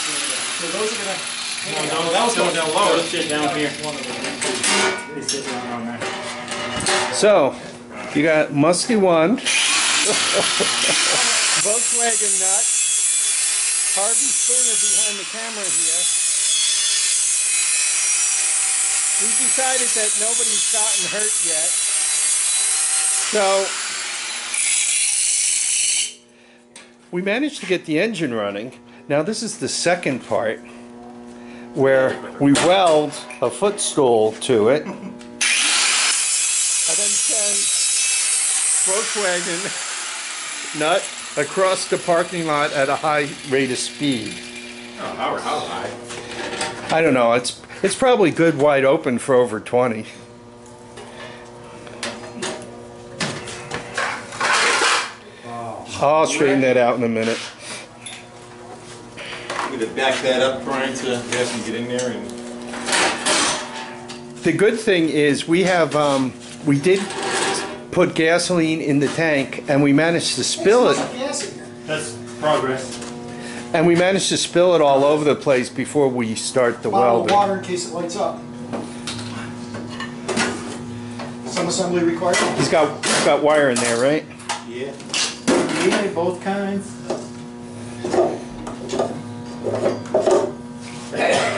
So those are gonna. No, that was going down lower. Those sit down here. They sit down on there. So, you got Mustie1, Volkswagen Nut, Harvey Spooner behind the camera here. We decided that nobody's gotten hurt yet. So, we managed to get the engine running. Now this is the second part where we weld a footstool to it and then send Volkswagen Nut across the parking lot at a high rate of speed. Oh, how high? I don't know, it's probably good wide open for over 20. I'll straighten that out in a minute. I'm going to back that up, Brian, to have him get in there. And The good thing is we have, we did put gasoline in the tank and we managed to spill it. That's progress. And we managed to spill it all over the place before we start the Bottle of welding. water in case it lights up. Some assembly required. He's got wire in there, right? yeah. Yeah, both kinds.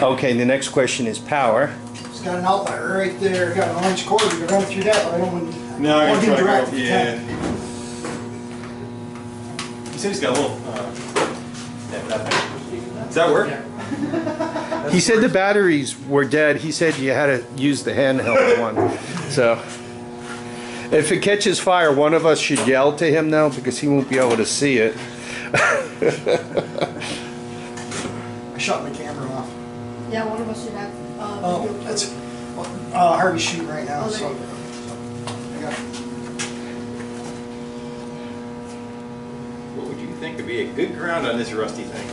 Okay, the next question is power. It's got an outlet right there. Got an orange cord. You can run it through that, but I don't want to. No, I'm plug in going to try direct to with go. the Yeah. tank. He said he's got a little. Does that work? He said the batteries were dead. He said you had to use the handheld one. So, if it catches fire, one of us should yell to him now because he won't be able to see it. I shut my camera off. Yeah, one of us should have. Oh, video that's too. Harvey's shooting right now. Oh, there So you go. I got What would you think would be a good ground on this rusty thing?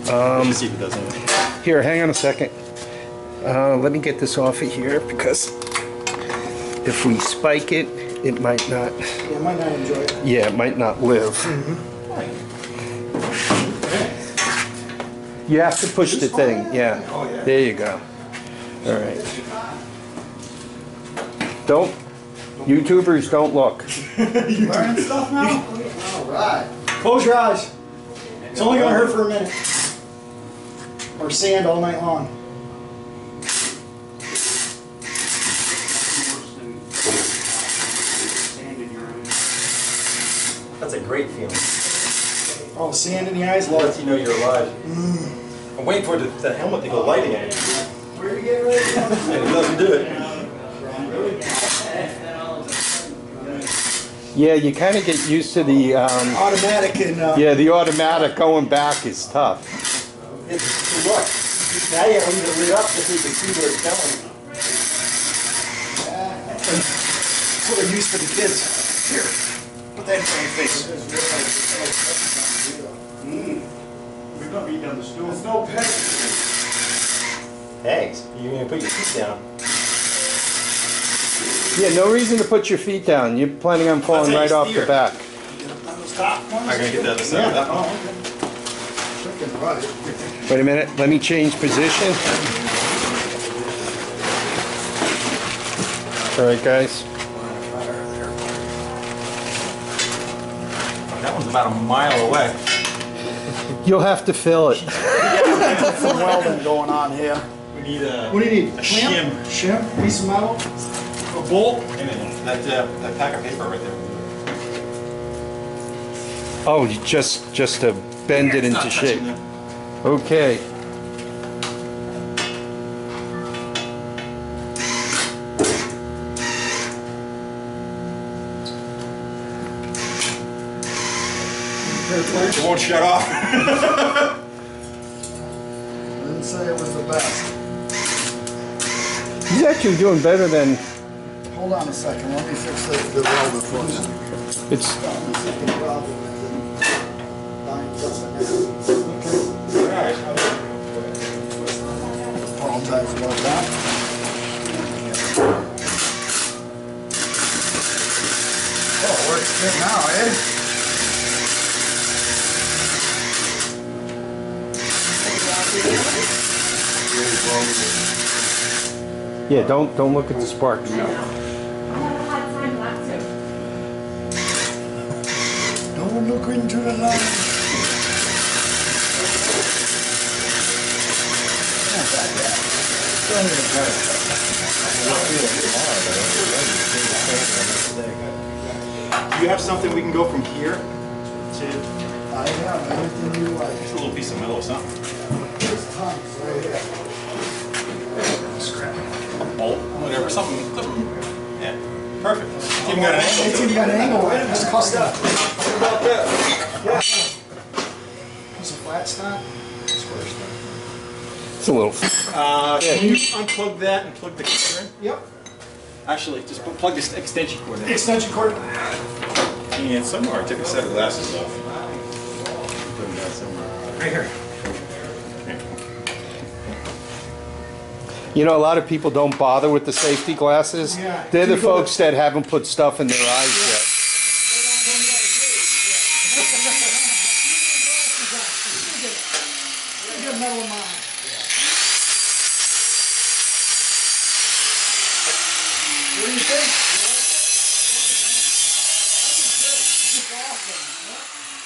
Let's see if it does anything. Here, hang on a second. Let me get this off of here because if we spike it, it might not. Yeah, I might not enjoy it. Yeah, it might not live. You have to push the thing. Yeah. Oh, yeah. There you go. All right. Don't. YouTubers don't look. Learning stuff now? Alright. Close your eyes. It's only going to hurt for a minute. Or sand all night long. That's a great feeling. Oh, sand in the eyes, Lets love. you know you're alive. I'm waiting for the helmet to go light again. Where are you getting ready to go? And it doesn't do it. Yeah, you kind of get used to the. Automatic and Yeah, the automatic going back is tough. it's look. Now you have to leave it lit up so you can see where it's going. That's what I use for the kids. Here, put that in front of your face. We're gonna be down the stool. There's no pet. Thanks. You're going to put your feet down. Yeah, no reason to put your feet down. You're planning on falling That's right how off you the steer. back. I'm going to get that aside. Yeah. That one. Oh, okay. Wait a minute. Let me change position. All right, guys. That one's about a mile away. You'll have to fill it. Some welding going on here. We need a, What do you need? a shim. Shim? Piece of metal? A bolt. And then that pack of paper right there. Oh, just to bend it It's into not shape. touching the- Okay. It won't shut off. Didn't say it was the best. He's actually doing better than Hold on a second. Let me fix the welder first. it's. All types about that. Oh, it works good now, eh? Yeah, don't look at the sparks. I have a hard time not to. Don't look into the light. Do you have something we can go from here to I have everything you like. just a little piece of metal or something? There's tons right here. Scrap. Bolt, whatever, something. Yeah, perfect. It's even got an angle. It's even got an angle right? Just cost that. What about that? Yeah. Piece of flat stock. Square stock. It's a little. Can you unplug that and plug the cord in? Yep. Actually, just plug this extension cord in. Extension cord. And somewhere I took a set of glasses off. Put them down somewhere. Right here. You know, a lot of people don't bother with the safety glasses. Yeah. They're the folks that haven't put stuff in their eyes yet. Get metal in mine. What do you think?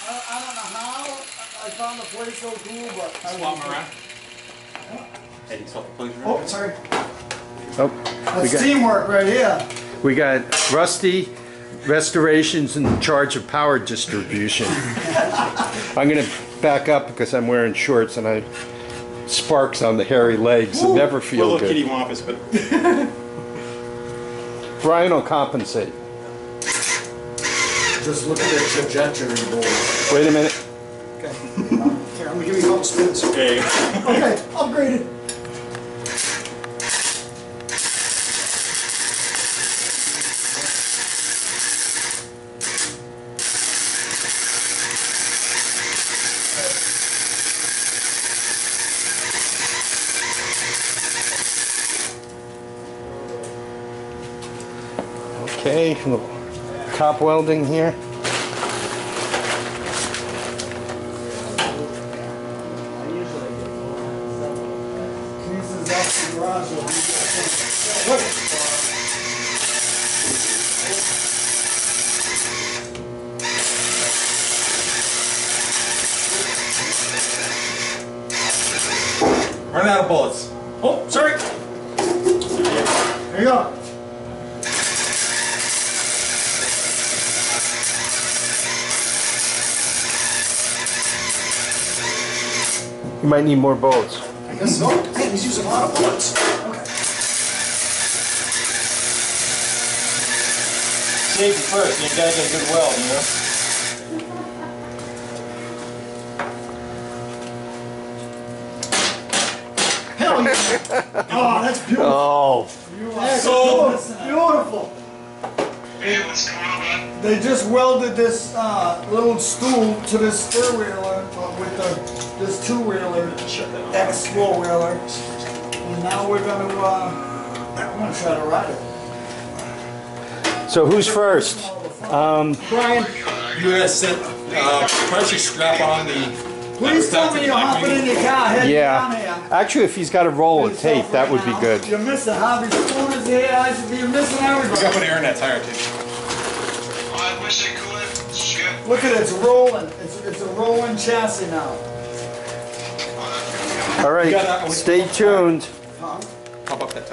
I don't know how I found the place so cool, but I Swap them around. Hey, you swap the plugs around? Oh, sorry. Oh, That's teamwork right here. we got Rusty Restorations in charge of power distribution. I'm gonna back up because I'm wearing shorts and I sparks on the hairy legs. It never feel Little kitty good. wampus, but Brian will compensate. Just look at the trajectory board. Wait a minute. Okay. Here, I'm gonna give you a couple spins. okay. Okay, upgraded. Okay, a little top welding here. This is out the garage. Run out of bullets. Oh, sorry. Here you go. You might need more bolts. I guess so. Man, he's using a lot of bullets. Okay. Safety first, you gotta get a good weld, you know? Hell yeah. Oh, that's beautiful. Oh, That's So beautiful. Hey, what's going on, bud? They just welded this little stool to this four-wheeler with this two-wheeler, X four-wheeler. And now we're gonna try to ride it. so who's first? Brian, You gotta set, pressure strap on the... please tell me you're hopping in your car heading down here. Yeah. Actually, if he's got a roll of tape, that would be good. You're missing Harvey Spooner's here. I should be missing We gotta everybody. put air in that tire too. Oh, I wish I could. Shit. Look at it, it's rolling. It's a rolling chassis now. Oh, that's gonna be All right, gotta- stay tuned. Pop up that tire.